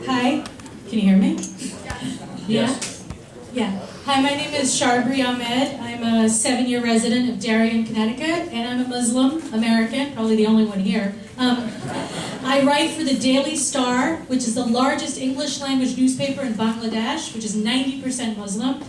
Hi, can you hear me? Yeah? Yes. Yeah. Hi, my name is Sharbri Ahmed. I'm a 7-year resident of Darien, Connecticut, and I'm a Muslim American, probably the only one here. I write for the Daily Star, which is the largest English language newspaper in Bangladesh, which is 90% Muslim.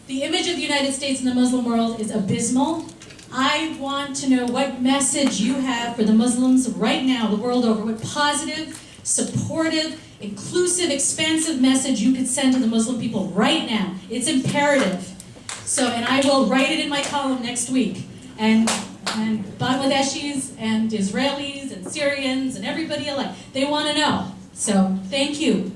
The image of the United States in the Muslim world is abysmal. I want to know what message you have for the Muslims right now, the world over, what positive, supportive, inclusive, expansive message you could send to the Muslim people right now. It's imperative. So, and I will write it in my column next week. And Bangladeshis and Israelis and Syrians and everybody alike, they want to know. So, thank you.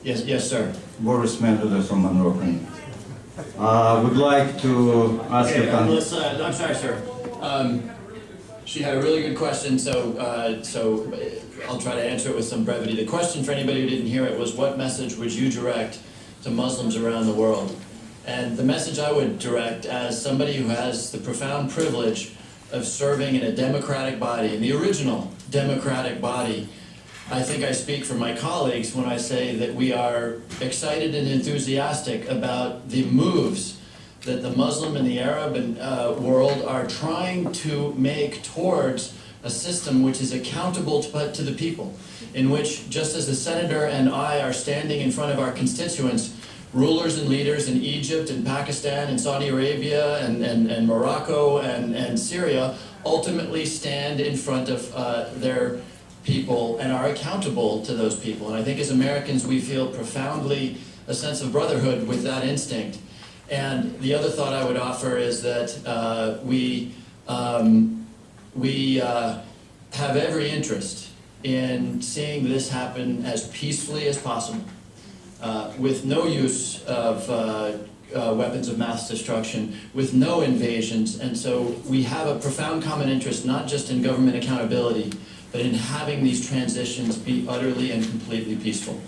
Yes, sir. Boris Mendeles from Monroe. Would like to ask you. Melissa, I'm sorry, sir. She had a really good question, so I'll try to answer it with some brevity. The question, for anybody who didn't hear it, was what message would you direct to Muslims around the world? And the message I would direct, as somebody who has the profound privilege of serving in a democratic body, in the original democratic body, I think I speak for my colleagues when I say that we are excited and enthusiastic about the moves that the Muslim and the Arab world are trying to make towards a system which is accountable to the people, in which, just as the Senator and I are standing in front of our constituents, rulers and leaders in Egypt and Pakistan and Saudi Arabia and Morocco and Syria ultimately stand in front of their people and are accountable to those people. And I think as Americans we feel profoundly a sense of brotherhood with that instinct. And the other thought I would offer is that we have every interest in seeing this happen as peacefully as possible, with no use of weapons of mass destruction, with no invasions. And so we have a profound common interest, not just in government accountability, but in having these transitions be utterly and completely peaceful.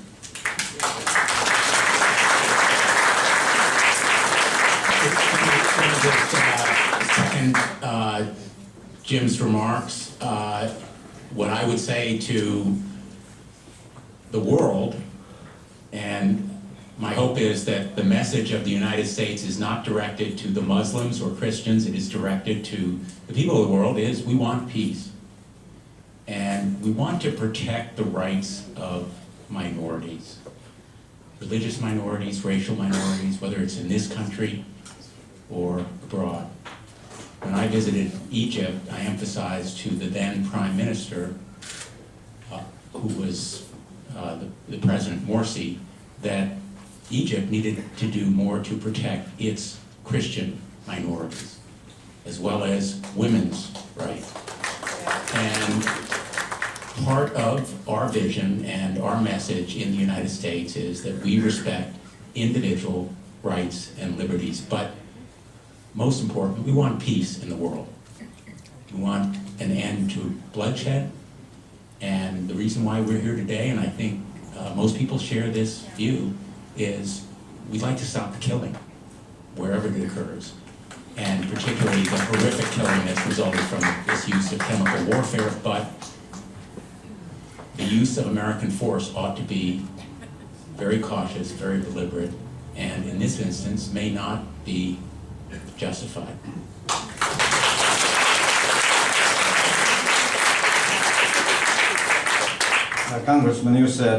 Second Jim's remarks, what I would say to the world, and my hope is that the message of the United States is not directed to the Muslims or Christians, it is directed to the people of the world, is we want peace. And we want to protect the rights of minorities, religious minorities, racial minorities, whether it's in this country or abroad. When I visited Egypt, I emphasized to the then Prime Minister, who was the President Morsi, that Egypt needed to do more to protect its Christian minorities, as well as women's rights. And part of our vision and our message in the United States is that we respect individual rights and liberties, but most important, we want peace in the world. We want an end to bloodshed, and the reason why we're here today, and I think most people share this view, is we'd like to stop the killing wherever it occurs, and particularly the horrific killing that's resulted from this use of chemical warfare. But the use of American force ought to be very cautious, very deliberate, and in this instance may not be justified. Congressman, you said